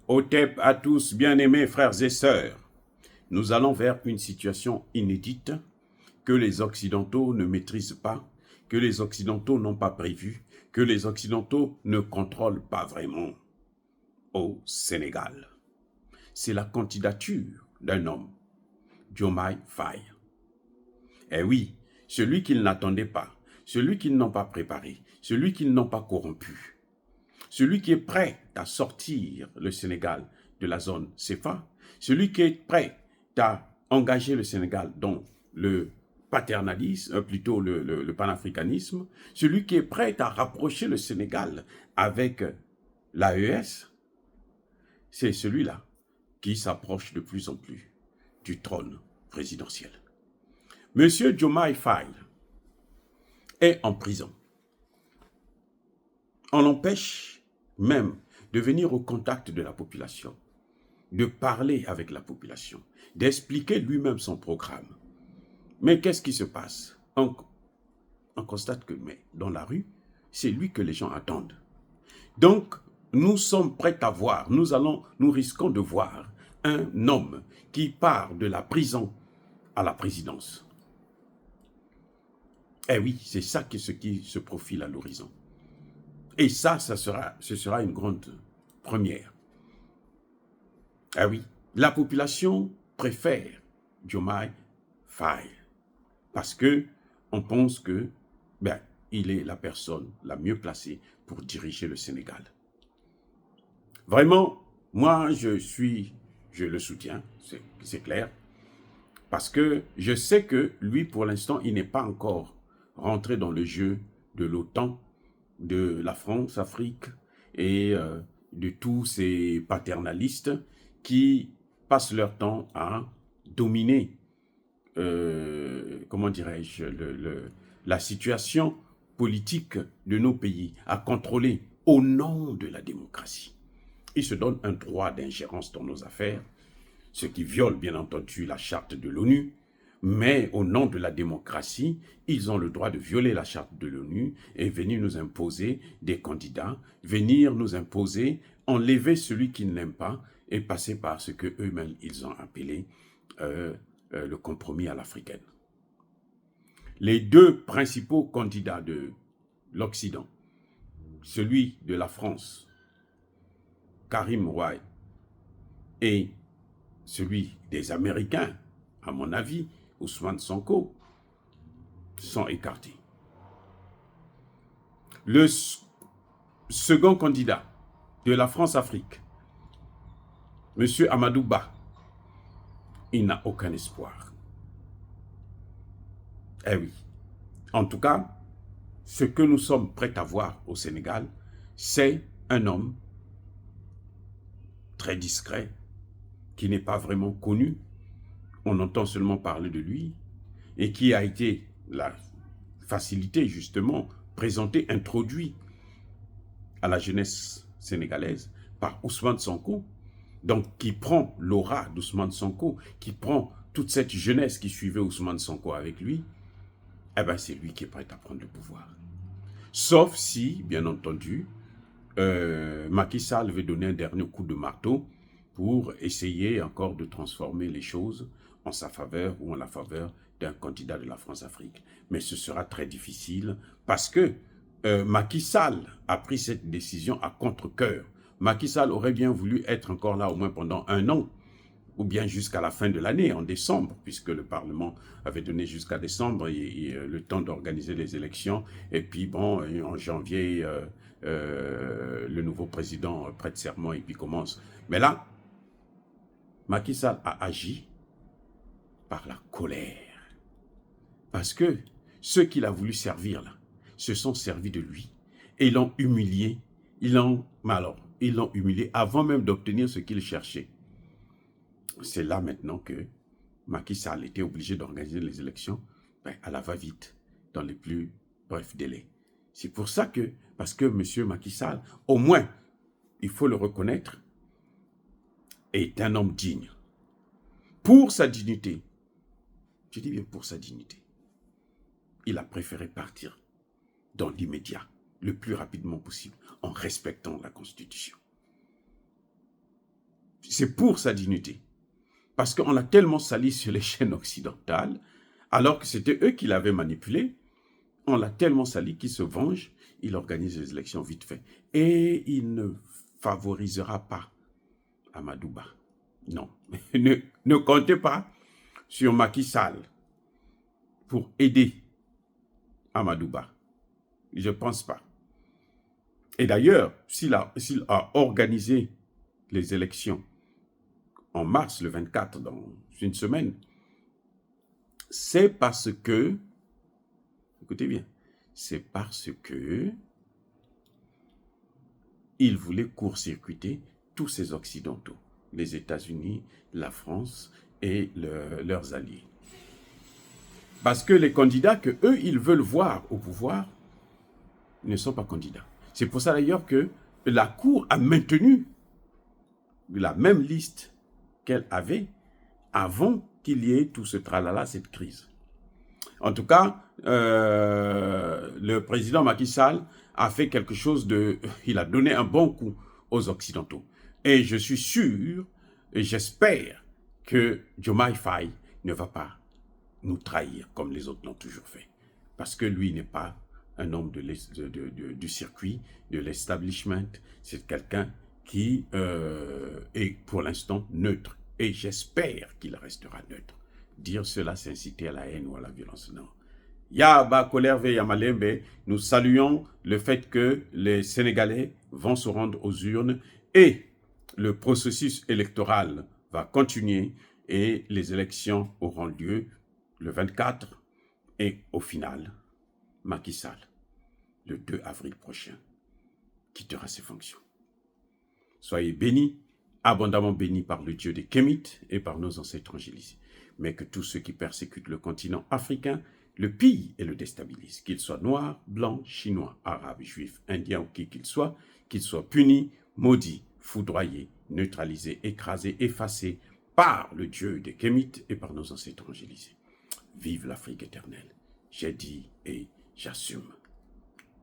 Otep à tous, bien-aimés frères et sœurs. Nous allons vers une situation inédite que les Occidentaux ne maîtrisent pas, que les Occidentaux n'ont pas prévu, que les Occidentaux ne contrôlent pas vraiment au Sénégal. C'est la candidature d'un homme, Diomaye Faye. Eh oui, celui qu'ils n'attendaient pas, celui qu'ils n'ont pas préparé, celui qu'ils n'ont pas corrompu, celui qui est prêt à sortir le Sénégal de la zone CFA, celui qui est prêt à engager le Sénégal dans le paternalisme, plutôt le panafricanisme, celui qui est prêt à rapprocher le Sénégal avec l'AES, c'est celui-là qui s'approche de plus en plus du trône présidentiel. Monsieur Diomaye Faye est en prison. On l'empêche même de venir au contact de la population, de parler avec la population, d'expliquer lui-même son programme. Mais qu'est-ce qui se passe? On constate que dans la rue, c'est lui que les gens attendent. Donc, nous sommes prêts à voir, nous risquons de voir un homme qui part de la prison à la présidence. Eh oui, c'est ça ce qui se profile à l'horizon. Et ça, ce sera une grande première. Ah oui, la population préfère Diomaye Faye parce que on pense que il est la personne la mieux placée pour diriger le Sénégal. Vraiment, moi, je le soutiens, c'est clair, parce que je sais que lui, pour l'instant, il n'est pas encore rentré dans le jeu de l'OTAN, de la France, Afrique et de tous ces paternalistes qui passent leur temps à dominer, comment dirais-je, la situation politique de nos pays, à contrôler au nom de la démocratie. Ils se donnent un droit d'ingérence dans nos affaires, ce qui viole bien entendu la charte de l'ONU, mais au nom de la démocratie, ils ont le droit de violer la charte de l'ONU et venir nous imposer des candidats, venir nous imposer, enlever celui qu'ils n'aiment pas et passer par ce qu'eux-mêmes ils ont appelé le compromis à l'africaine. Les deux principaux candidats de l'Occident, celui de la France, Karim Wade, et celui des Américains, à mon avis, Ousmane Sonko, sont écartés. Le second candidat de la France-Afrique, M. Amadou Ba, il n'a aucun espoir. Eh oui. En tout cas, ce que nous sommes prêts à voir au Sénégal, c'est un homme très discret, qui n'est pas vraiment connu. On entend seulement parler de lui, et qui a été la facilité, justement, présenté, introduit à la jeunesse sénégalaise par Ousmane Sonko, donc qui prend l'aura d'Ousmane Sonko, qui prend toute cette jeunesse qui suivait Ousmane Sonko avec lui, eh bien c'est lui qui est prêt à prendre le pouvoir. Sauf si, bien entendu, Macky Sall veut donner un dernier coup de marteau pour essayer encore de transformer les choses en sa faveur ou en la faveur d'un candidat de la France-Afrique. Mais ce sera très difficile parce que Macky Sall a pris cette décision à contre-cœur. Macky Sall aurait bien voulu être encore là au moins pendant 1 an, ou bien jusqu'à la fin de l'année, en décembre, puisque le Parlement avait donné jusqu'à décembre et le temps d'organiser les élections. Et puis bon, en janvier, le nouveau président prête serment et puis commence. Mais là, Macky Sall a agi par la colère. Parce que ceux qu'il a voulu servir là, se sont servis de lui. Et ils l'ont humilié. Ils l'ont humilié avant même d'obtenir ce qu'il cherchait. C'est là maintenant que Macky Sall était obligé d'organiser les élections à la va-vite, dans les plus brefs délais. C'est pour ça que, parce que M. Macky Sall, au moins, il faut le reconnaître, est un homme digne. Pour sa dignité, je dis bien pour sa dignité, il a préféré partir dans l'immédiat, le plus rapidement possible, en respectant la Constitution. C'est pour sa dignité. Parce qu'on l'a tellement sali sur les chaînes occidentales, alors que c'était eux qui l'avaient manipulé. On l'a tellement sali qu'il se venge, il organise les élections vite fait. Et il ne favorisera pas Amadouba. Non. Ne comptez pas sur Macky Sall pour aider Amadouba. Je ne pense pas. Et d'ailleurs, s'il a organisé les élections en mars, le 24, dans une semaine, c'est parce que, écoutez bien, c'est parce que il voulait court-circuiter tous ces Occidentaux, les États-Unis, la France et leurs alliés. Parce que les candidats que eux ils veulent voir au pouvoir ne sont pas candidats. C'est pour ça d'ailleurs que la Cour a maintenu la même liste qu'elle avait avant qu'il y ait tout ce tralala, cette crise. En tout cas, le président Macky Sall a fait quelque chose de... Il a donné un bon coup aux Occidentaux. Et je suis sûr, et j'espère que Diomaye Faye ne va pas nous trahir comme les autres l'ont toujours fait. Parce que lui n'est pas un homme du circuit, de l'establishment. C'est quelqu'un qui est pour l'instant neutre. Et j'espère qu'il restera neutre. Dire cela, c'est inciter à la haine ou à la violence. Non. Yaba Kolerve Yamalembe, nous saluons le fait que les Sénégalais vont se rendre aux urnes et le processus électoral va continuer et les élections auront lieu le 24 et au final, Macky Sall, le 2 avril prochain, quittera ses fonctions. Soyez bénis, abondamment bénis par le Dieu des Kémites et par nos ancêtres angélisés. Mais que tous ceux qui persécutent le continent africain le pillent et le déstabilisent, qu'ils soient noirs, blancs, chinois, arabes, juifs, indiens ou qui qu'ils soient punis, maudits, foudroyés, neutralisés, écrasés, effacés par le Dieu des Kémites et par nos ancêtres angélisés. Vive l'Afrique éternelle. J'ai dit et j'assume.